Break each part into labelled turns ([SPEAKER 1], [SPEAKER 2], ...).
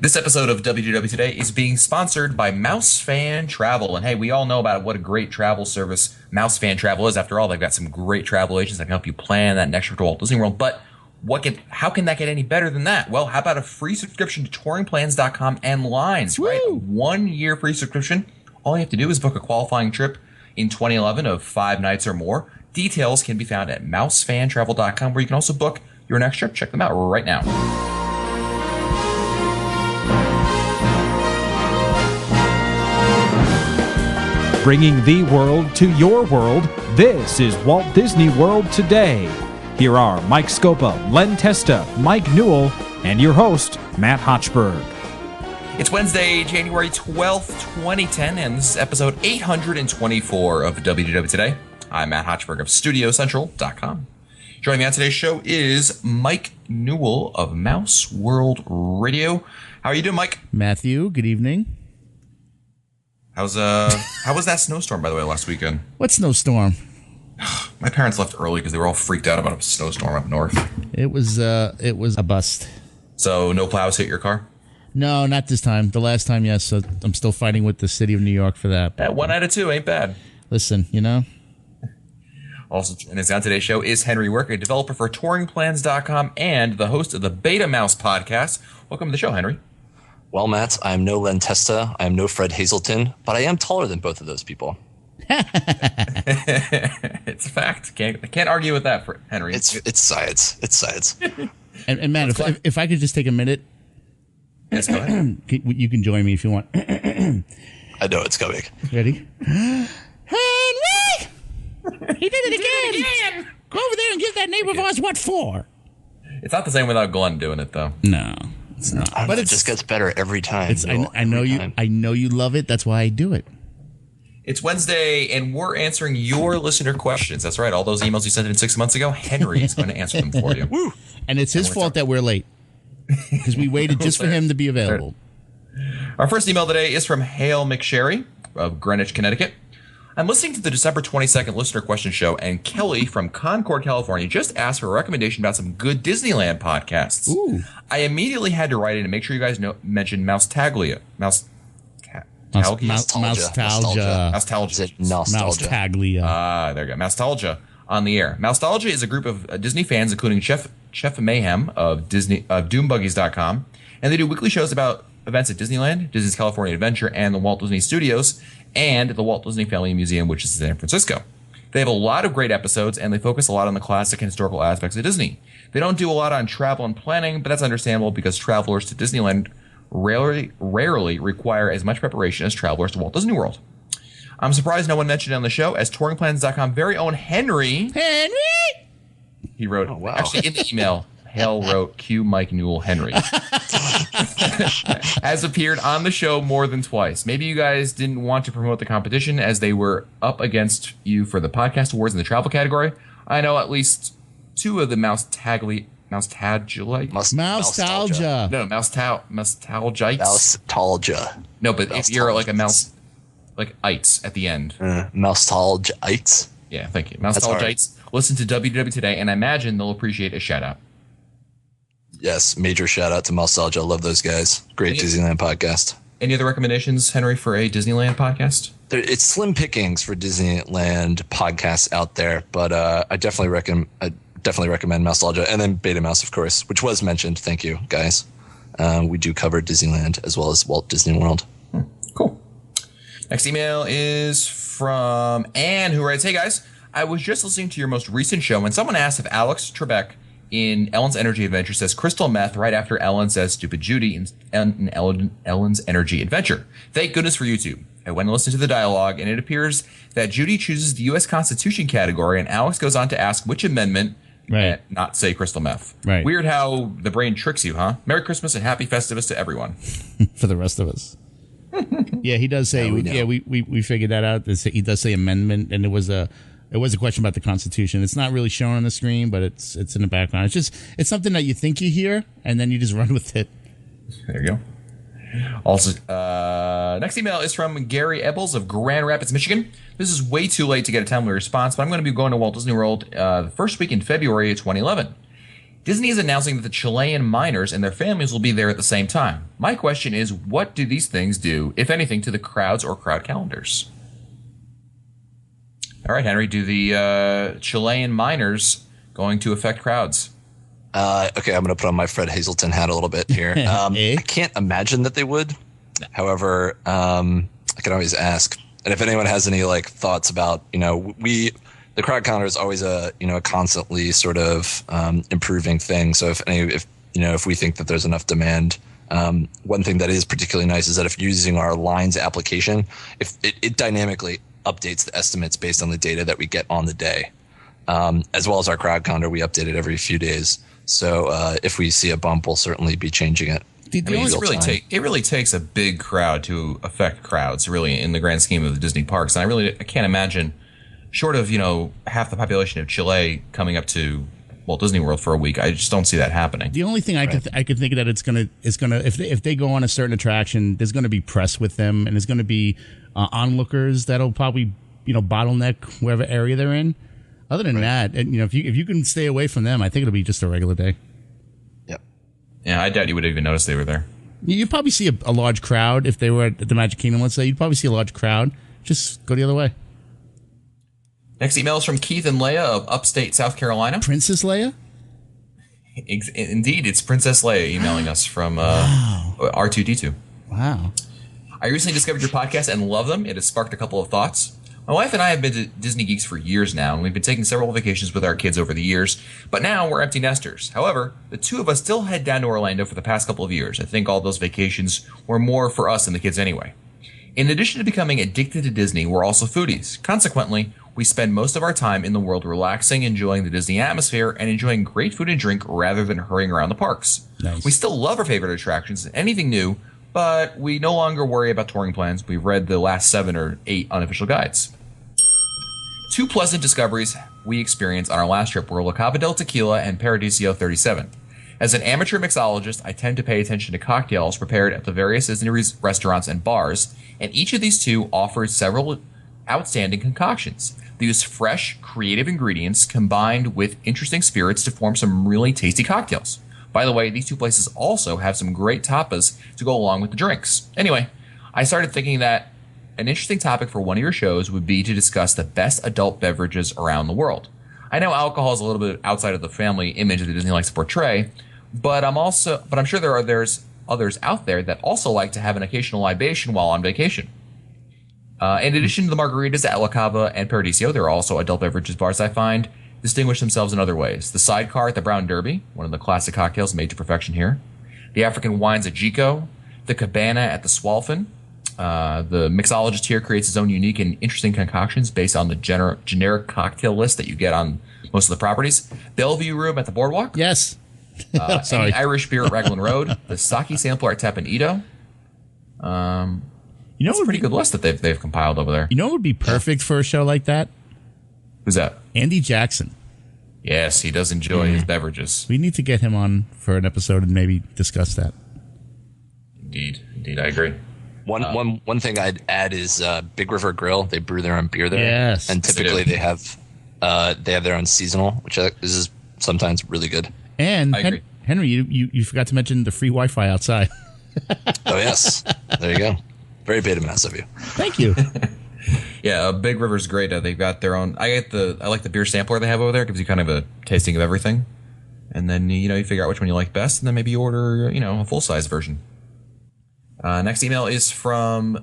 [SPEAKER 1] This episode of WDW Today is being sponsored by Mousefan Travel. And hey, we all know about what a great travel service Mousefan Travel is. After all, they've got some great travel agents that can help you plan that next trip to Walt Disney World. But how can that get any better than that? Well, how about a free subscription to touringplans.com and Lines, right? A 1-year free subscription. All you have to do is book a qualifying trip in 2011 of 5 nights or more. Details can be found at mousefantravel.com, where you can also book your next trip. Check them out right now.
[SPEAKER 2] Bringing the world to your world, this is Walt Disney World Today. Here are Mike Scopa, Len Testa, Mike Newell, and your host, Matt Hochberg.
[SPEAKER 1] It's Wednesday, January 12th, 2010, and this is episode 824 of WDW Today. I'm Matt Hochberg of StudioCentral.com. Joining me on today's show is Mike Newell of Mouse World Radio. How are you doing, Mike?
[SPEAKER 3] Matthew, good evening.
[SPEAKER 1] How was that snowstorm, by the way, last weekend?
[SPEAKER 3] What snowstorm?
[SPEAKER 1] My parents left early because they were all freaked out about a snowstorm up north.
[SPEAKER 3] It was a bust.
[SPEAKER 1] So no plows hit your car?
[SPEAKER 3] No, not this time. The last time, yes. So I'm still fighting with the city of New York for that.
[SPEAKER 1] That 1 out of 2 ain't bad.
[SPEAKER 3] Listen, you know.
[SPEAKER 1] Also joining us on today's show is Henry Work, a developer for touringplans.com and the host of the Beta Mouse podcast. Welcome to the show, Henry.
[SPEAKER 4] Well, Matt, I am no Len Testa, I am no Fred Hazelton, but I am taller than both of those people.
[SPEAKER 1] It's a fact. Can't argue with that, for Henry.
[SPEAKER 4] It's science. It's science.
[SPEAKER 3] and Matt, if I could just take a minute.
[SPEAKER 1] Yes, go ahead.
[SPEAKER 3] You can join me if you want.
[SPEAKER 4] I know it's coming.
[SPEAKER 3] Ready? Henry! He did it again! Go over there and give that neighbor of ours what for.
[SPEAKER 1] It's not the same without Glenn doing it, though.
[SPEAKER 3] No. It's not.
[SPEAKER 4] But it just gets better every time.
[SPEAKER 3] I know you love it. That's why I do it.
[SPEAKER 1] It's Wednesday, and we're answering your listener questions. That's right. All those emails you sent in 6 months ago, Henry is going to answer them for you.
[SPEAKER 3] Woo! And it's his fault that we're late because we waited just for him to be available.
[SPEAKER 1] Our first email today is from Hale McSherry of Greenwich, Connecticut. I'm listening to the December 22nd listener question show, and Kelly from Concord, California, just asked for a recommendation about some good Disneyland podcasts.
[SPEAKER 3] Ooh.
[SPEAKER 1] I immediately had to write in and make sure you guys mention Moustaglia.
[SPEAKER 3] Nostalgia.
[SPEAKER 1] Moustaglia. There you go. Moustaglia on the air. Moustaglia is a group of Disney fans, including Chef Mayhem of DoomBuggies.com, and they do weekly shows about events at Disneyland, Disney's California Adventure, and the Walt Disney Studios, and the Walt Disney Family Museum, which is in San Francisco. They have a lot of great episodes, and they focus a lot on the classic and historical aspects of Disney. They don't do a lot on travel and planning, but that's understandable because travelers to Disneyland rarely require as much preparation as travelers to Walt Disney World. I'm surprised no one mentioned it on the show, as touringplans.com very own Henry. He wrote,
[SPEAKER 4] oh, wow.
[SPEAKER 1] Actually in the email, Hale wrote, Q Mike Newell Henry. Has appeared on the show more than twice. Maybe you guys didn't want to promote the competition as they were up against you for the podcast awards in the travel category. I know at least 2 of the Moustaglia.
[SPEAKER 3] Nostalgia.
[SPEAKER 1] No, Moustalgites.
[SPEAKER 4] Nostalgia.
[SPEAKER 1] No, but if you're like a mouse, like ites at the end.
[SPEAKER 4] Nostalgites.
[SPEAKER 1] Yeah, thank you. Moustalgites. Listen to WW Today, and I imagine they'll appreciate a shout out.
[SPEAKER 4] Yes, major shout out to Nostalgia. Love those guys. Great Disneyland podcast.
[SPEAKER 1] Any other recommendations, Henry, for a Disneyland podcast?
[SPEAKER 4] It's slim pickings for Disneyland podcasts out there, but I definitely recommend Nostalgia, and then Beta Mouse, of course, which was mentioned. Thank you, guys. We do cover Disneyland as well as Walt Disney World.
[SPEAKER 1] Cool. Next email is from Anne, who writes, "Hey guys, I was just listening to your most recent show, and someone asked if Alex Trebek in Ellen's Energy Adventure says crystal meth right after Ellen says stupid Judy in Ellen's Energy Adventure. Thank goodness for YouTube. I went and listened to the dialogue, and it appears that Judy chooses the U.S. Constitution category, and Alex goes on to ask which amendment not say crystal meth.
[SPEAKER 3] Right.
[SPEAKER 1] Weird how the brain tricks you, huh? Merry Christmas and Happy Festivus to everyone."
[SPEAKER 3] For the rest of us. Yeah, he does say. We figured that out. He does say amendment, and it was a question about the Constitution. It's not really shown on the screen, but it's in the background. It's something that you think you hear, and then you just run with it.
[SPEAKER 1] There you go. Also, next email is from Gary Ebbles of Grand Rapids, Michigan. This is way too late to get a timely response, but I'm going to be going to Walt Disney World the first week in February of 2011. Disney is announcing that the Chilean miners and their families will be there at the same time. My question is, what do these things do, if anything, to the crowds or crowd calendars? All right, Henry, do the Chilean miners going to affect crowds?
[SPEAKER 4] Okay, I'm going to put on my Fred Hazelton hat a little bit here. I can't imagine that they would. However, I can always ask. And if anyone has any thoughts about, the crowd counter is always a constantly sort of improving thing. So if we think that there's enough demand, one thing that is particularly nice is that if using our Lines application, if it dynamically updates the estimates based on the data that we get on the day, as well as our crowd counter, we update it every few days. So if we see a bump, we'll certainly be changing it.
[SPEAKER 1] It really takes a big crowd to affect crowds, really, in the grand scheme of the Disney parks. And I can't imagine, short of half the population of Chile coming up to Walt Disney World for a week, I just don't see that happening.
[SPEAKER 3] The only thing I could think of that it's gonna if they go on a certain attraction, there's gonna be press with them, and there's gonna be onlookers that'll probably bottleneck wherever area they're in. Other than that, and if you can stay away from them, I think it'll be just a regular day.
[SPEAKER 4] Yep.
[SPEAKER 1] Yeah, I doubt you would even notice they were there.
[SPEAKER 3] You'd probably see a large crowd if they were at the Magic Kingdom. Let's say you'd probably see a large crowd. Just go the other way.
[SPEAKER 1] Next email is from Keith and Leia of upstate South Carolina.
[SPEAKER 3] Princess Leia?
[SPEAKER 1] Indeed, it's Princess Leia emailing us from R2D2.
[SPEAKER 3] Wow.
[SPEAKER 1] I recently discovered your podcast and love them. It has sparked a couple of thoughts. My wife and I have been to Disney Geeks for years now, and we've been taking several vacations with our kids over the years, but now we're empty nesters. However, the two of us still head down to Orlando for the past couple of years. I think all those vacations were more for us and the kids anyway. In addition to becoming addicted to Disney, we're also foodies. Consequently, we spend most of our time in the world relaxing, enjoying the Disney atmosphere, and enjoying great food and drink rather than hurrying around the parks.
[SPEAKER 3] Nice.
[SPEAKER 1] We still love our favorite attractions and anything new, but we no longer worry about touring plans. We've read the last 7 or 8 unofficial guides. 2 pleasant discoveries we experienced on our last trip were La Cava del Tequila and Paradiso 37. As an amateur mixologist, I tend to pay attention to cocktails prepared at the various Disney restaurants and bars, and each of these 2 offered several outstanding concoctions. They use fresh, creative ingredients combined with interesting spirits to form some really tasty cocktails. By the way, these 2 places also have some great tapas to go along with the drinks. Anyway, I started thinking that an interesting topic for one of your shows would be to discuss the best adult beverages around the world. I know alcohol is a little bit outside of the family image that Disney likes to portray, but I'm sure there's others out there that also like to have an occasional libation while on vacation. In addition to the margaritas at La Cava and Paradiso, there are also adult beverages bars I find distinguish themselves in other ways. The Sidecar at the Brown Derby, one of the classic cocktails made to perfection here. The African wines at Jico. The Cabana at the Swalfin. The mixologist here creates his own unique and interesting concoctions based on the generic cocktail list that you get on most of the properties. Bellevue Room at the Boardwalk.
[SPEAKER 3] Yes.
[SPEAKER 1] Sorry. Irish Beer at Raglan Road. The Sake Sampler at Tap and Edo. It's a pretty good list that they've compiled over there.
[SPEAKER 3] You know what would be perfect for a show like that?
[SPEAKER 1] Who's that?
[SPEAKER 3] Andy Jackson.
[SPEAKER 1] Yes, he does enjoy his beverages.
[SPEAKER 3] We need to get him on for an episode and maybe discuss that.
[SPEAKER 1] Indeed, I agree.
[SPEAKER 4] One thing I'd add is Big River Grill. They brew their own beer there.
[SPEAKER 3] Yes,
[SPEAKER 4] and typically they have their own seasonal, which is sometimes really good.
[SPEAKER 3] And Henry, you forgot to mention the free Wi-Fi outside.
[SPEAKER 4] Oh yes, there you go. Very beta mouse of you.
[SPEAKER 3] Thank you.
[SPEAKER 1] Yeah, Big River's great. They've got their own. I like the beer sampler they have over there. It gives you kind of a tasting of everything, and then you figure out which one you like best, and then maybe you order a full size version. Next email is from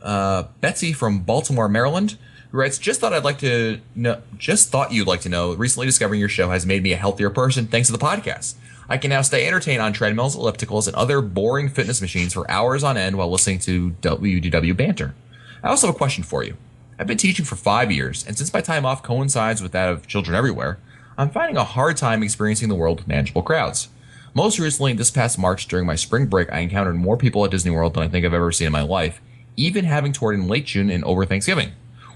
[SPEAKER 1] Betsy from Baltimore, Maryland, who writes, just thought you'd like to know, recently discovering your show has made me a healthier person thanks to the podcast. I can now stay entertained on treadmills, ellipticals, and other boring fitness machines for hours on end while listening to WDW banter. I also have a question for you. I've been teaching for 5 years, and since my time off coincides with that of children everywhere, I'm finding a hard time experiencing the world with manageable crowds. Most recently, this past March, during my spring break, I encountered more people at Disney World than I think I've ever seen in my life, even having toured in late June and over Thanksgiving.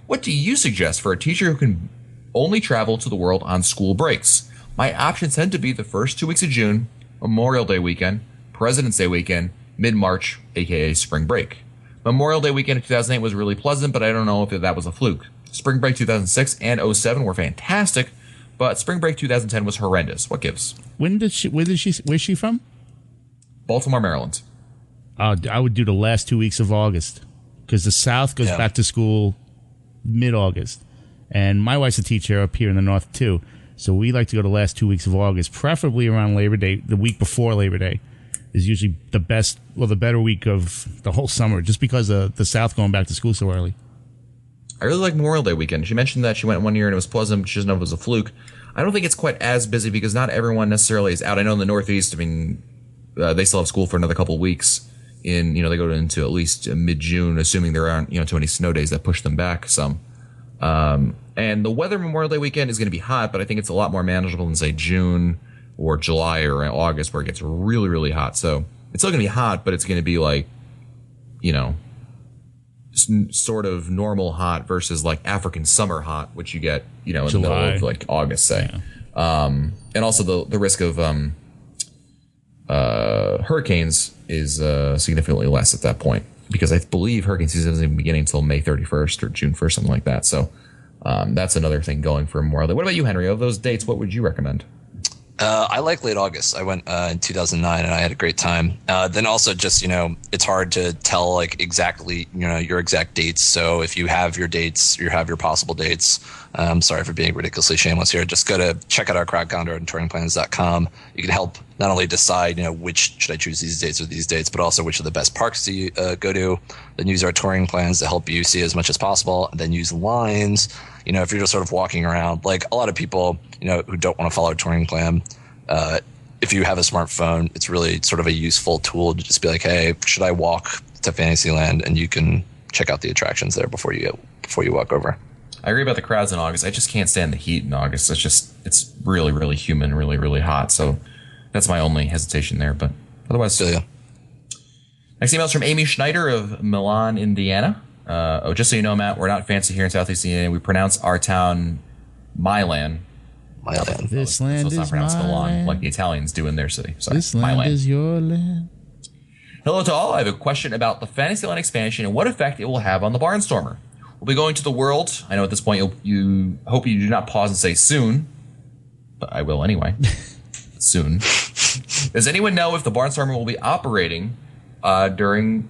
[SPEAKER 1] What do you suggest for a teacher who can only travel to the world on school breaks? My options tend to be the first 2 weeks of June, Memorial Day weekend, President's Day weekend, mid-March, aka spring break. Memorial Day weekend in 2008 was really pleasant, but I don't know if that was a fluke. Spring break 2006 and 2007 were fantastic, But Spring Break 2010 was horrendous. What gives?
[SPEAKER 3] Where's she from?
[SPEAKER 1] Baltimore, Maryland.
[SPEAKER 3] I would do the last 2 weeks of August because the South goes back to school mid-August. And my wife's a teacher up here in the North, too. So we like to go the last 2 weeks of August, preferably around Labor Day. The week before Labor Day is usually the better week of the whole summer, just because of the South going back to school so early.
[SPEAKER 1] I really like Memorial Day weekend. She mentioned that she went one year and it was pleasant. She doesn't know if it was a fluke. I don't think it's quite as busy because not everyone necessarily is out. I know in the Northeast, I mean, they still have school for another couple of weeks. They go into at least mid-June, assuming there aren't, too many snow days that push them back some. And the weather Memorial Day weekend is going to be hot, but I think it's a lot more manageable than, say, June or July or August where it gets really, really hot. So it's still going to be hot, but it's going to be like, sort of normal hot versus like African summer hot, which you get, in July. The middle of like August, say. Yeah. And also the risk of hurricanes is significantly less at that point because I believe hurricane season isn't even beginning until May 31st or June 1st, something like that. So that's another thing going for Memorial Day. What about you, Henry? Of those dates, what would you recommend?
[SPEAKER 4] I like late August. I went in 2009 and I had a great time. Then also just, it's hard to tell like exactly, your exact dates. So if you have your dates, you have your possible dates. I'm sorry for being ridiculously shameless here. Just check out our crowd calendar on touringplans.com. You can help not only decide, which should I choose these dates or these dates, but also which are the best parks to go to. Then use our touring plans to help you see as much as possible. And then use lines. If you're just sort of walking around, like a lot of people, who don't want to follow a touring plan, if you have a smartphone, it's really sort of a useful tool to just be like, hey, should I walk to Fantasyland? And you can check out the attractions there before you walk over.
[SPEAKER 1] I agree about the crowds in August. I just can't stand the heat in August. It's really, really humid, really, really hot. So that's my only hesitation there. But otherwise, Next email is from Amy Schneider of Milan, Indiana. Just so you know, Matt, we're not fancy here in Southeast Indiana. We pronounce our town Milan.
[SPEAKER 4] Milan.
[SPEAKER 3] This land
[SPEAKER 1] is
[SPEAKER 3] is
[SPEAKER 1] pronounced
[SPEAKER 3] my
[SPEAKER 1] Milan,
[SPEAKER 3] land.
[SPEAKER 1] like the Italians do in their city. Sorry,
[SPEAKER 3] This land
[SPEAKER 1] Milan.
[SPEAKER 3] is your land.
[SPEAKER 1] Hello to all. I have a question about the Fantasyland expansion and what effect it will have on the Barnstormer. We'll be going to the world. I know at this point you hope you do not pause and say soon, but I will anyway. Soon. Does anyone know if the Barnstormer will be operating when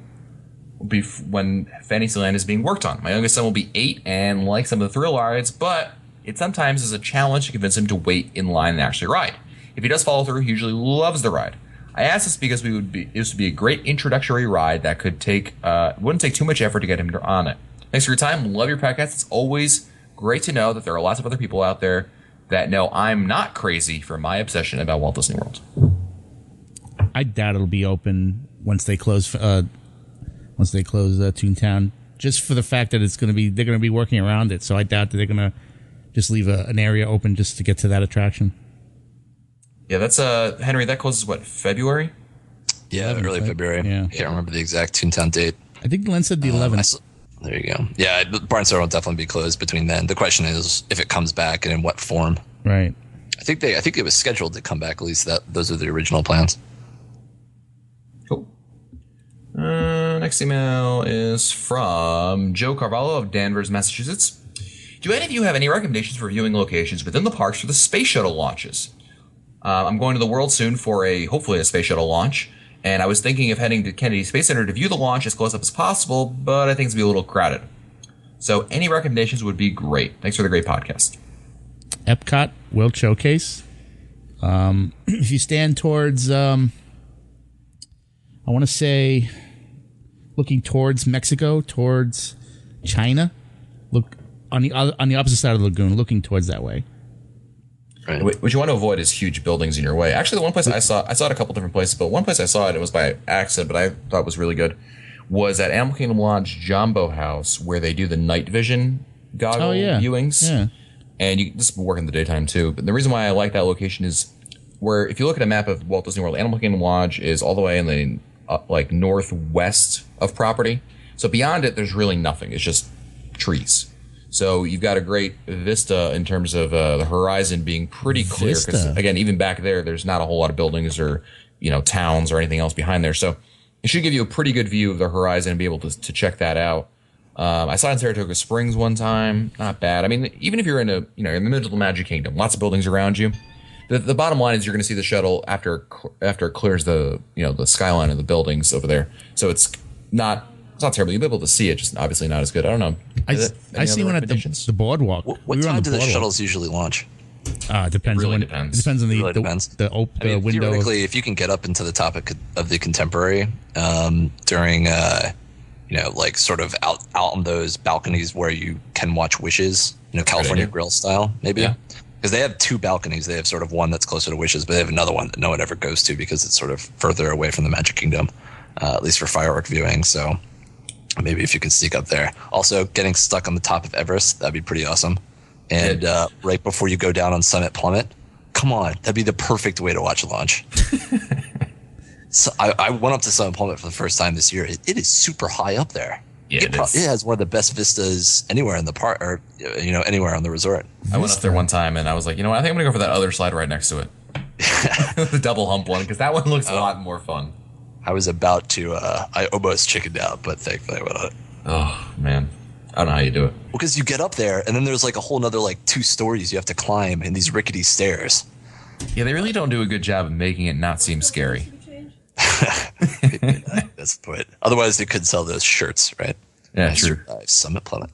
[SPEAKER 1] Fantasyland is being worked on? My youngest son will be 8 and likes some of the thrill rides, but it sometimes is a challenge to convince him to wait in line and actually ride. If he does follow through, he usually loves the ride. I asked this because this would be a great introductory ride that wouldn't take too much effort to get him on it. Thanks for your time. Love your podcast. It's always great to know that there are lots of other people out there that know I'm not crazy for my obsession about Walt Disney World.
[SPEAKER 3] I doubt it'll be open once they close Toontown, just for the fact that they're going to be working around it. So I doubt that they're going to just leave an area open just to get to that attraction.
[SPEAKER 1] Yeah, that's Henry. That closes what, February?
[SPEAKER 4] Yeah, early February.
[SPEAKER 3] Yeah.
[SPEAKER 4] Can't remember the exact Toontown date.
[SPEAKER 3] I think Len said the 11th.
[SPEAKER 4] There you go. Yeah, Barnstormer will definitely be closed between then. The question is if it comes back and in what form.
[SPEAKER 3] Right.
[SPEAKER 4] I think it was scheduled to come back. At least those are the original plans.
[SPEAKER 1] Cool. Next email is from Joe Carvalho of Danvers, Massachusetts. Do any of you have any recommendations for viewing locations within the parks for the space shuttle launches? I'm going to the world soon for hopefully a space shuttle launch, and I was thinking of heading to Kennedy Space Center to view the launch as close up as possible, but I think it's going to be a little crowded. So any recommendations would be great. Thanks for the great podcast.
[SPEAKER 3] Epcot World Showcase. If you stand towards, I want to say, looking towards Mexico, towards China, look on the opposite side of the lagoon, looking towards that way.
[SPEAKER 4] Right.
[SPEAKER 1] What you want to avoid is huge buildings in your way. Actually, the one place I saw it a couple different places, but one place I saw it was by accident, but I thought was really good, was at Animal Kingdom Lodge Jumbo House, where they do the night vision goggle viewings. Yeah. And this will work in the daytime too. But the reason why I like that location is where, if you look at a map of Walt Disney World, Animal Kingdom Lodge is all the way in the northwest of property. So beyond it, there's really nothing. It's just trees. So you've got a great vista in terms of the horizon being pretty clear. Because again, even back there, there's not a whole lot of buildings or towns or anything else behind there. So it should give you a pretty good view of the horizon and be able to check that out. I saw it in Saratoga Springs one time. Not bad. I mean, even if you're in a in the middle of the Magic Kingdom, lots of buildings around you. The bottom line is you're going to see the shuttle after it clears the the skyline of the buildings over there. So it's not terrible. You'll be able to see it, just obviously not as good. I don't know.
[SPEAKER 3] I see one at the boardwalk.
[SPEAKER 4] What time do the shuttles usually launch?
[SPEAKER 3] Depends.
[SPEAKER 1] Really
[SPEAKER 3] on
[SPEAKER 1] depends.
[SPEAKER 3] It depends on
[SPEAKER 4] Really depends.
[SPEAKER 3] the window.
[SPEAKER 4] Theoretically, if you can get up into the top of the Contemporary during like sort of out on those balconies where you can watch Wishes, California Grill style, maybe.
[SPEAKER 1] Yeah.
[SPEAKER 4] Because they have two balconies. They have sort of one that's closer to Wishes, but they have another one that no one ever goes to because it's sort of further away from the Magic Kingdom, at least for firework viewing. So maybe if you can sneak up there. Also, getting stuck on the top of Everest, that'd be pretty awesome. And right before you go down on Summit Plummet, come on, that'd be the perfect way to watch a launch. So I went up to Summit Plummet for the first time this year. It is super high up there.
[SPEAKER 1] Yeah,
[SPEAKER 4] it has one of the best vistas anywhere in the park, or anywhere on the resort.
[SPEAKER 1] I went up there one time and I was like, I think I'm gonna go for that other slide right next to it, the double hump one, because that one looks a lot more fun.
[SPEAKER 4] I was about to. I almost chickened out, but thankfully I went on it.
[SPEAKER 1] Oh man, I don't know how you do it.
[SPEAKER 4] Well, because you get up there and then there's like a whole nother 2 stories you have to climb in these rickety stairs.
[SPEAKER 1] Yeah, they really don't do a good job of making it not seem scary.
[SPEAKER 4] That's the point. Otherwise, they could sell those shirts, right?
[SPEAKER 1] Yeah, true.
[SPEAKER 4] Summit Plummet.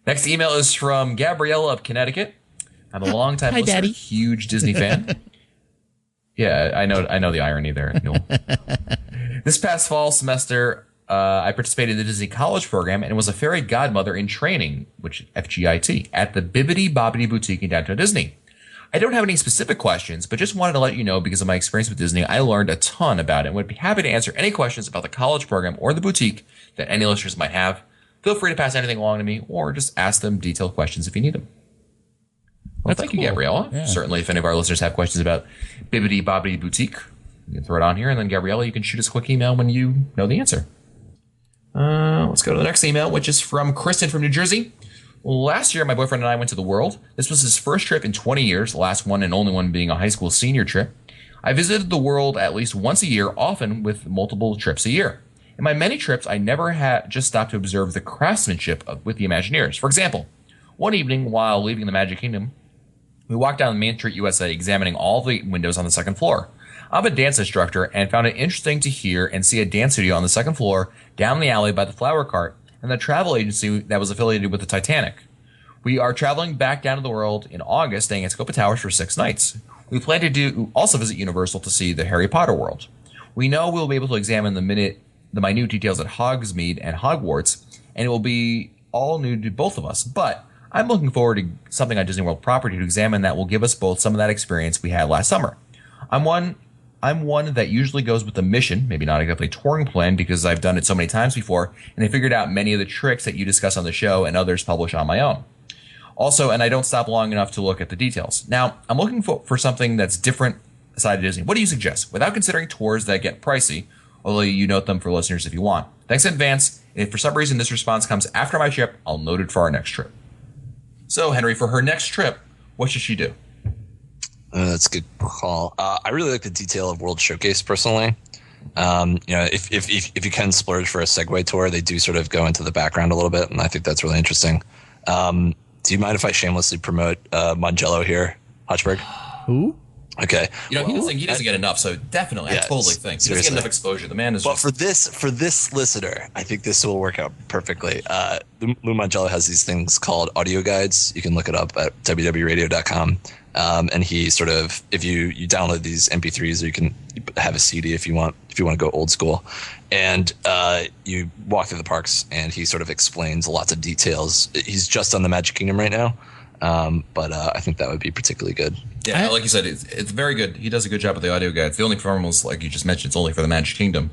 [SPEAKER 1] Next email is from Gabriella of Connecticut. I'm a longtime listener,
[SPEAKER 3] Daddy.
[SPEAKER 1] huge Disney fan. Yeah, I know the irony there, Newell. This past fall semester, I participated in the Disney College program and was a fairy godmother in training, which FGIT, at the Bibbidi Bobbidi Boutique in Downtown Disney. I don't have any specific questions, but just wanted to let you know because of my experience with Disney, I learned a ton about it and would be happy to answer any questions about the college program or the boutique that any listeners might have. Feel free to pass anything along to me or just ask them detailed questions if you need them. Well, thank you, Gabriella. Yeah. Certainly, if any of our listeners have questions about Bibbidi Bobbidi Boutique, you can throw it on here, and then, Gabriella, you can shoot us a quick email when you know the answer. Let's go to the next email, which is from Kristen from New Jersey. Last year, my boyfriend and I went to the world. This was his first trip in 20 years, the last one and only one being a high school senior trip. I visited the world at least once a year, often with multiple trips a year. In my many trips, I never had just stopped to observe the craftsmanship with the Imagineers. For example, one evening while leaving the Magic Kingdom, we walked down Main Street, USA, examining all the windows on the second floor. I'm a dance instructor and found it interesting to hear and see a dance studio on the second floor, down the alley by the flower cart, and the travel agency that was affiliated with the Titanic. We are traveling back down to the world in August, staying at Scopa Towers for 6 nights. We plan to also visit Universal to see the Harry Potter world. We know we'll be able to examine the minute details at Hogsmeade and Hogwarts, and it will be all new to both of us. But I'm looking forward to something on Disney World property to examine that will give us both some of that experience we had last summer. I'm one that usually goes with the mission, maybe not exactly a touring plan because I've done it so many times before, and I figured out many of the tricks that you discuss on the show and others publish on my own. Also, and I don't stop long enough to look at the details. Now, I'm looking for something that's different aside of Disney. What do you suggest? Without considering tours that get pricey, although you note them for listeners if you want. Thanks in advance. And if for some reason this response comes after my trip, I'll note it for our next trip. So, Henry, for her next trip, what should she do?
[SPEAKER 4] That's a good call. I really like the detail of World Showcase personally. If you can splurge for a Segway tour, they do sort of go into the background a little bit, and I think that's really interesting. Do you mind if I shamelessly promote Mangello here, Hotchberg?
[SPEAKER 3] Who?
[SPEAKER 4] Okay.
[SPEAKER 1] He doesn't get enough, so definitely, I totally think. He doesn't get enough exposure. The man is
[SPEAKER 4] for this listener, I think this will work out perfectly. Lou Mangello has these things called audio guides. You can look it up at www.radio.com. And he sort of, if you download these MP3s, or you can have a CD if you want to go old school, and you walk through the parks, and he sort of explains lots of details. He's just on the Magic Kingdom right now, but I think that would be particularly good.
[SPEAKER 1] Yeah, like you said, it's very good. He does a good job with the audio guides. The only problem was, like you just mentioned, it's only for the Magic Kingdom.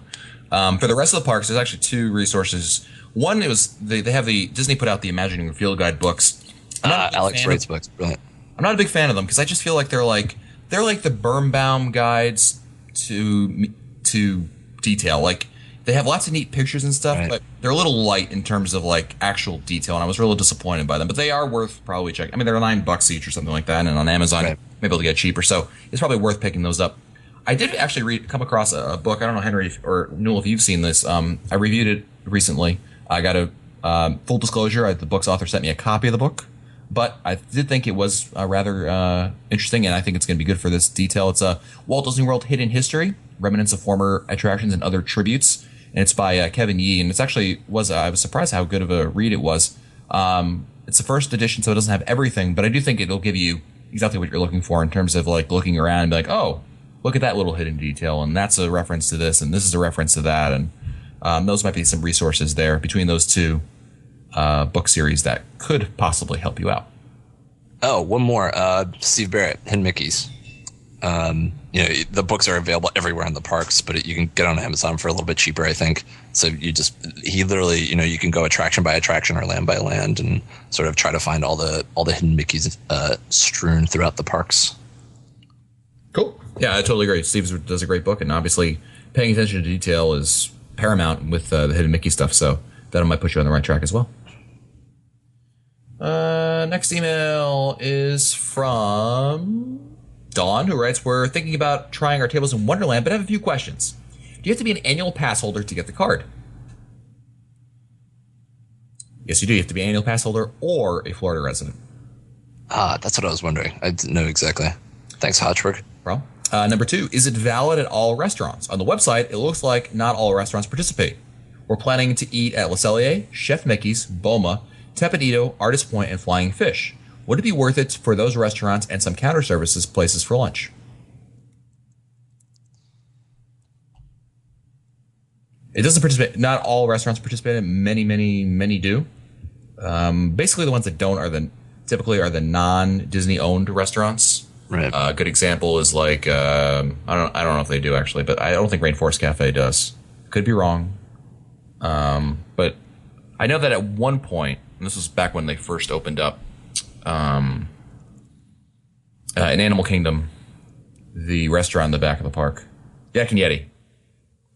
[SPEAKER 1] For the rest of the parks, there's actually 2 resources. One, it was they have the Disney put out the Imagineering Field Guide books.
[SPEAKER 4] Alex Wright's books, brilliant.
[SPEAKER 1] I'm not a big fan of them because I just feel like they're like the Birnbaum guides to detail. Like they have lots of neat pictures and stuff, right, but they're a little light in terms of like actual detail, and I was really disappointed by them. But they are worth probably checking. I mean, they're $9 each or something like that, and on Amazon, right, maybe able to get cheaper. So it's probably worth picking those up. I did actually come across a book. I don't know, Henry or Newell, if you've seen this. I reviewed it recently. I got a full disclosure. The book's author sent me a copy of the book, but I did think it was rather interesting, and I think it's going to be good for this detail. It's a Walt Disney World Hidden History, Remnants of Former Attractions and Other Tributes, and it's by Kevin Yee, and it's actually I was surprised how good of a read it was. It's the first edition, so it doesn't have everything, but I do think it'll give you exactly what you're looking for in terms of like looking around and be like, oh, look at that little hidden detail, and that's a reference to this, and this is a reference to that, and those might be some resources there between those two book series that could possibly help you out.
[SPEAKER 4] Oh, one more. Steve Barrett, Hidden Mickeys. The books are available everywhere in the parks, but you can get on Amazon for a little bit cheaper, I think. So he literally, you can go attraction by attraction or land by land and sort of try to find all the hidden Mickeys strewn throughout the parks.
[SPEAKER 1] Cool. Yeah, I totally agree. Steve does a great book, and obviously paying attention to detail is paramount with the hidden Mickey stuff. So that might put you on the right track as well. Next email is from Dawn, who writes, we're thinking about trying our Tables in Wonderland, but I have a few questions. Do you have to be an annual pass holder to get the card? Yes, you do. You have to be an annual pass holder or a Florida resident.
[SPEAKER 4] That's what I was wondering. I didn't know exactly. Thanks, Hodgeberg.
[SPEAKER 1] Well, number 2, is it valid at all restaurants? On the website, it looks like not all restaurants participate. We're planning to eat at Le Cellier, Chef Mickey's, Boma, Tepid Edo, Artist Point, and Flying Fish. Would it be worth it for those restaurants and some counter services places for lunch? It doesn't participate. Not all restaurants participate. Many do. Basically, the ones that don't are typically the non-Disney owned restaurants.
[SPEAKER 4] Right.
[SPEAKER 1] A good example is like I don't know if they do actually, but I don't think Rainforest Cafe does. Could be wrong. But I know that at one point, and this was back when they first opened up, in Animal Kingdom, the restaurant in the back of the park, Yak and Yeti,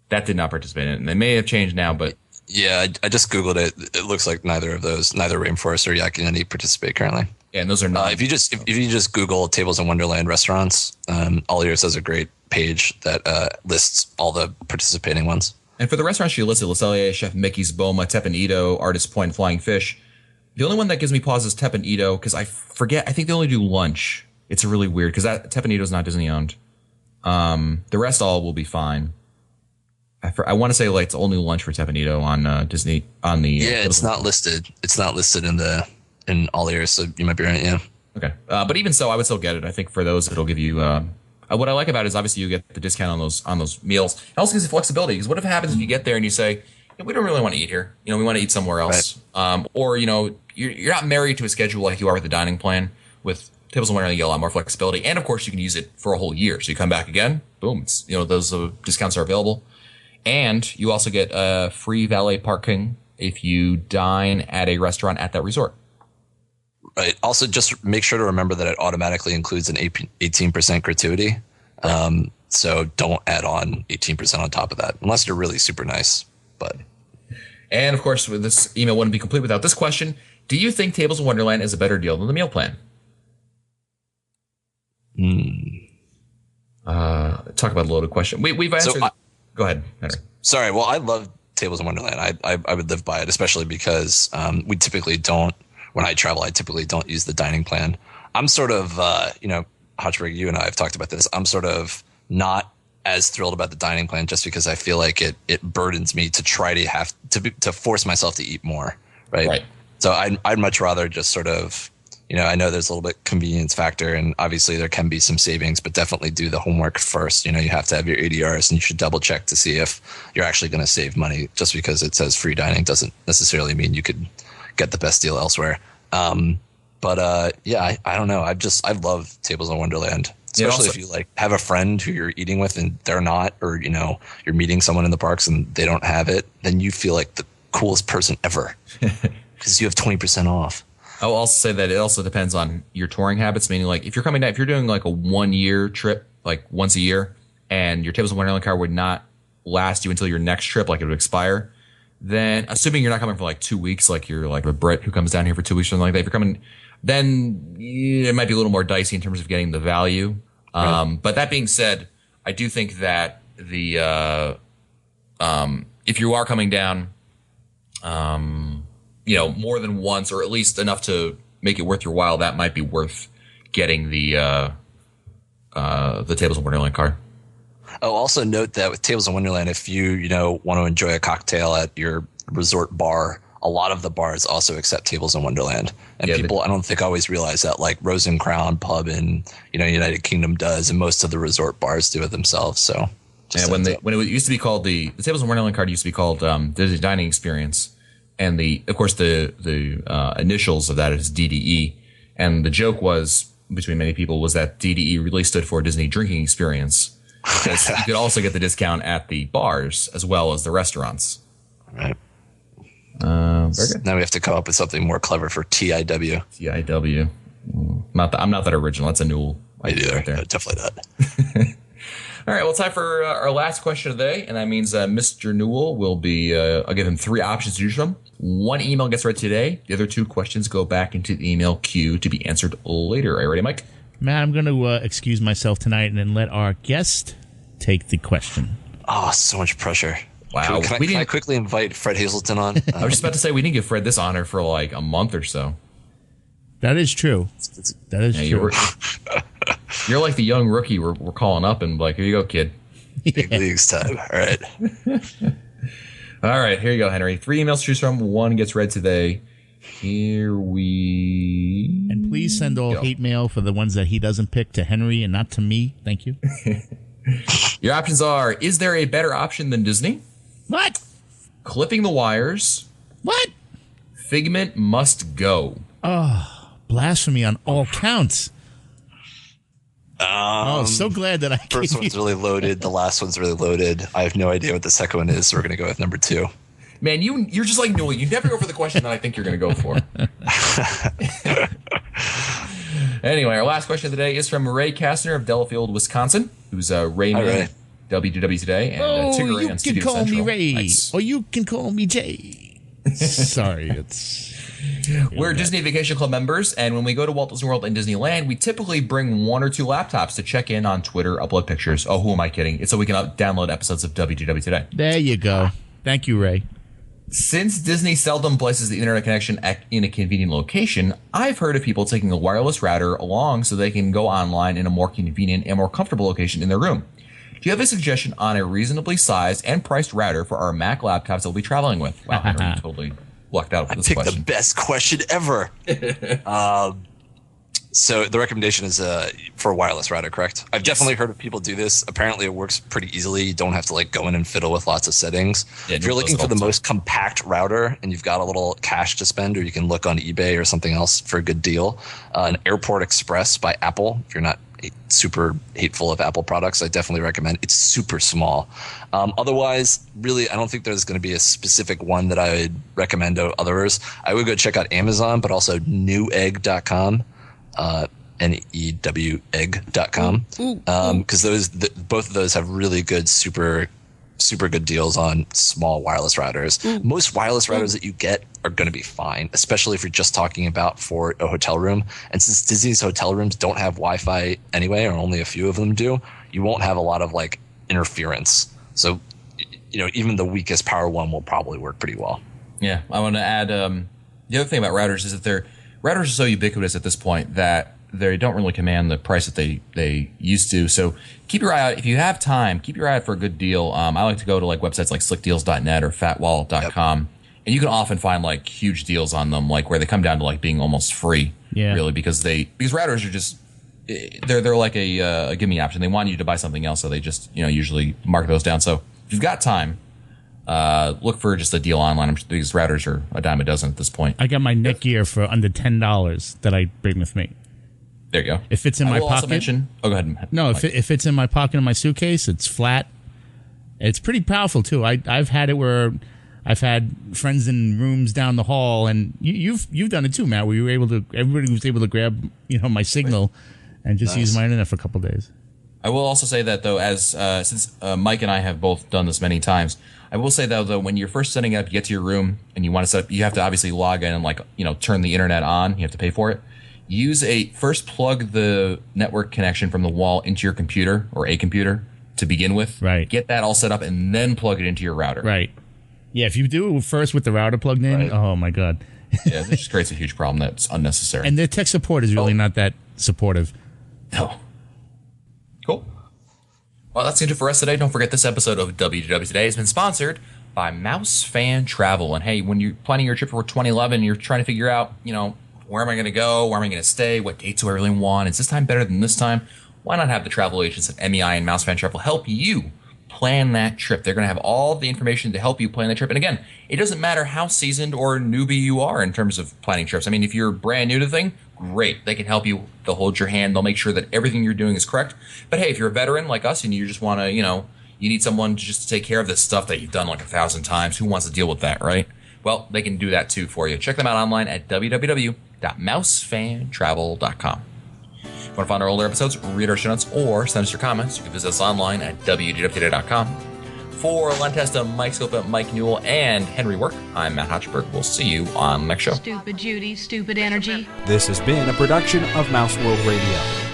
[SPEAKER 1] that did not participate in it. And they may have changed now, but
[SPEAKER 4] yeah, I just Googled it. It looks like neither Rainforest or Yak and Yeti participate currently.
[SPEAKER 1] Yeah, and those are not.
[SPEAKER 4] If you just Google Tables in Wonderland restaurants, All Ears has a great page that lists all the participating ones. And
[SPEAKER 1] for the restaurants she listed, Le Cellier, Chef Mickey's, Boma, Tepid Edo, Artist Point, Flying Fish, the only one that gives me pause is Tepid Edo, because I forget, I think they only do lunch. It's really weird, because Tepid Edo is not Disney owned. The rest all will be fine. I want to say like it's only lunch for Tepid Edo on Disney on the.
[SPEAKER 4] Yeah, it's not listed. It's not listed in All Ears, so you might be right. Yeah.
[SPEAKER 1] Okay, but even so, I would still get it. I think for those, it'll give you. What I like about it is obviously you get the discount on those meals. It also gives you flexibility, because what if it happens if you get there and you say, we don't really want to eat here. We want to eat somewhere else. Right. Or you're not married to a schedule like you are with the dining plan. With Tables in Wonderland, you get a lot more flexibility, and of course you can use it for a whole year. So you come back again, boom. Those discounts are available, and you also get free valet parking if you dine at a restaurant at that resort.
[SPEAKER 4] Right. Also, just make sure to remember that it automatically includes an 18% gratuity. So don't add on 18% on top of that, unless you're really super nice.
[SPEAKER 1] And of course, this email wouldn't be complete without this question. Do you think Tables in Wonderland is a better deal than the meal plan? Talk about a loaded question. We've answered. Go ahead, Henry.
[SPEAKER 4] Sorry. Well, I love Tables in Wonderland. I would live by it, especially because we typically don't. When I travel, I typically don't use the dining plan. I'm sort of, Hodgeberg, you and I have talked about this. I'm sort of not as thrilled about the dining plan just because I feel like it burdens me to try to have to force myself to eat more. Right. So I'd much rather just sort of, I know there's a little bit convenience factor, and obviously there can be some savings, but definitely do the homework first. You have to have your ADRs, and you should double check to see if you're actually going to save money. Just because it says free dining doesn't necessarily mean you could get the best deal elsewhere. I don't know. I love Tables in Wonderland, especially if you have a friend who you're eating with and they're not, or you're meeting someone in the parks and they don't have it. Then you feel like the coolest person ever because you have 20% off.
[SPEAKER 1] I'll also say that it also depends on your touring habits. Meaning, like if you're coming down, if you're doing like a 1 year trip, like once a year, and your Tables in Wonderland card would not last you until your next trip, like it would expire. Then, assuming you're not coming for like 2 weeks, like you're like a Brit who comes down here for 2 weeks or something like that, if you're coming, then it might be a little more dicey in terms of getting the value. Right. But that being said, I do think that if you are coming down more than once, or at least enough to make it worth your while, that might be worth getting the Tables of Wonderland card.
[SPEAKER 4] Oh, also note that with Tables of Wonderland, if you want to enjoy a cocktail at your resort bar, a lot of the bars also accept Tables in Wonderland, and people I don't think always realize that. Like Rose and Crown Pub in United Kingdom does, and most of the resort bars do it themselves. So
[SPEAKER 1] when it used to be called the Tables in Wonderland card used to be called Disney Dining Experience, and of course the initials of that is DDE, and the joke was between many people was that DDE really stood for Disney Drinking Experience, because you could also get the discount at the bars as well as the restaurants.
[SPEAKER 4] Right.
[SPEAKER 1] Very good.
[SPEAKER 4] Now we have to come up with something more clever for TIW.
[SPEAKER 1] TIW. I'm not that original. That's a new idea right there.
[SPEAKER 4] No, definitely not.
[SPEAKER 1] All right. Well, time for our last question of the day, and that means Mr. Newell will be. I'll give him 3 options to choose from. 1 email gets read today. The other 2 questions go back into the email queue to be answered later. Are you ready, Mike?
[SPEAKER 3] Matt, I'm going to excuse myself tonight and then let our guest take the question.
[SPEAKER 4] Oh, so much pressure.
[SPEAKER 1] Wow.
[SPEAKER 4] Can I quickly invite Fred Hazelton on?
[SPEAKER 1] I was just about to say we didn't give Fred this honor for like a month or so.
[SPEAKER 3] That is true. That is true.
[SPEAKER 1] You're like the young rookie we're calling up and like, here you go, kid.
[SPEAKER 4] Big leagues time. All right.
[SPEAKER 1] All right, here you go, Henry. 3 emails to choose from. 1 gets read today. Here we
[SPEAKER 3] And please send all hate mail for the ones that he doesn't pick to Henry and not to me. Thank you.
[SPEAKER 1] Your options are: is there a better option than Disney?
[SPEAKER 3] What?
[SPEAKER 1] Clipping the wires.
[SPEAKER 3] What?
[SPEAKER 1] Figment must go.
[SPEAKER 3] Oh, blasphemy on all counts. So glad that I
[SPEAKER 4] first one's really loaded. The last one's really loaded. I have no idea what the second one is, so we're going to go with number 2.
[SPEAKER 1] Man, you're just like Newell. You never go for the question that I think you're going to go for. Anyway, our last question of the day is from Ray Kastner of Delafield, Wisconsin, who's Ray Man, WDW Today, and Tigger Ray on Studio Central.
[SPEAKER 3] You can call me Ray,
[SPEAKER 1] nice.
[SPEAKER 3] or you can call me Jay. Sorry, it's...
[SPEAKER 1] We're Disney Vacation Club members, and when we go to Walt Disney World and Disneyland, we typically bring 1 or 2 laptops to check in on Twitter, upload pictures. Oh, who am I kidding? It's so we can download episodes of WDW Today.
[SPEAKER 3] There you go. Thank you, Ray.
[SPEAKER 1] Since Disney seldom places the internet connection in a convenient location, I've heard of people taking a wireless router along so they can go online in a more convenient and more comfortable location in their room. Do you have a suggestion on a reasonably sized and priced router for our Mac laptops that we'll be traveling with? Wow, Henry, you totally lucked out with this question.
[SPEAKER 4] I picked the best question ever. So the recommendation is for a wireless router, correct? I've definitely heard of people do this. Apparently it works pretty easily. You don't have to go in and fiddle with lots of settings. Yeah, if you're looking for the most compact router and you've got a little cash to spend, or you can look on eBay or something else for a good deal, an Airport Express by Apple, if you're not super hateful of Apple products, I definitely recommend. It's super small. Otherwise, really, I don't think there's going to be a specific one that I would recommend to others. I would go check out Amazon, but also newegg.com. NEW-egg.com, because both of those have really good, super good deals on small wireless routers. Most wireless routers that you get are going to be fine, especially if you're just talking about for a hotel room. And since Disney's hotel rooms don't have Wi-Fi anyway, or only a few of them do, you won't have a lot of interference. So, even the weakest Power One will probably work pretty well.
[SPEAKER 1] Yeah, I want to add the other thing about routers is that routers are so ubiquitous at this point that they don't really command the price that they used to. So keep your eye out. If you have time, keep your eye out for a good deal. I like to go to websites like slickdeals.net or fatwallet.com. Yep. And you can often find huge deals on them, where they come down to being almost free, really, because routers are just, they're like a gimme option. They want you to buy something else, so they just, usually mark those down. So if you've got time, look for just a deal online. These routers are a dime a dozen at this point.
[SPEAKER 3] I got my Netgear for under $10 that I bring with me.
[SPEAKER 1] There you go.
[SPEAKER 3] If it's in my pocket.
[SPEAKER 1] Also mention, go ahead.
[SPEAKER 3] No, if it's in my pocket in my suitcase, it's flat. It's pretty powerful too. I've had it where I've had friends in rooms down the hall, and you've done it too, Matt. Where everybody was able to grab my signal and just use my internet for a couple of days.
[SPEAKER 1] I will also say that though, since Mike and I have both done this many times, I will say though when you're first setting up, you get to your room and you want to set up, you have to obviously log in and turn the internet on. You have to pay for it. First plug the network connection from the wall into your computer or a computer to begin with.
[SPEAKER 3] Right.
[SPEAKER 1] Get that all set up and then plug it into your router.
[SPEAKER 3] Right. Yeah, if you do it first with the router plugged in,
[SPEAKER 4] Right.
[SPEAKER 3] oh my god.
[SPEAKER 1] Yeah, this just creates a huge problem that's unnecessary.
[SPEAKER 3] And their tech support is really not that supportive.
[SPEAKER 1] No. Cool. Well, that's it for us today. Don't forget this episode of WDW Today has been sponsored by Mouse Fan Travel. And hey, when you're planning your trip for 2011, you're trying to figure out, where am I going to go? Where am I going to stay? What dates do I really want? Is this time better than this time? Why not have the travel agents at MEI and Mouse Fan Travel help you plan that trip? They're going to have all the information to help you plan that trip. And again, it doesn't matter how seasoned or newbie you are in terms of planning trips. I mean, if you're brand new to the thing, great. They can help you. They'll hold your hand. They'll make sure that everything you're doing is correct. But hey, if you're a veteran like us and you just want to, you need someone just to take care of this stuff that you've done like 1,000 times, who wants to deal with that, right? Well, they can do that too for you. Check them out online at www.mousefantravel.com. If you want to find our older episodes, read our show notes, or send us your comments, you can visit us online at wdwtoday.com. For Len Testa, Mike Scopa, Mike Newell, and Henry Work, I'm Matt Hotchberg. We'll see you on the next show.
[SPEAKER 5] Stupid Judy, stupid energy.
[SPEAKER 2] This has been a production of Mouse World Radio.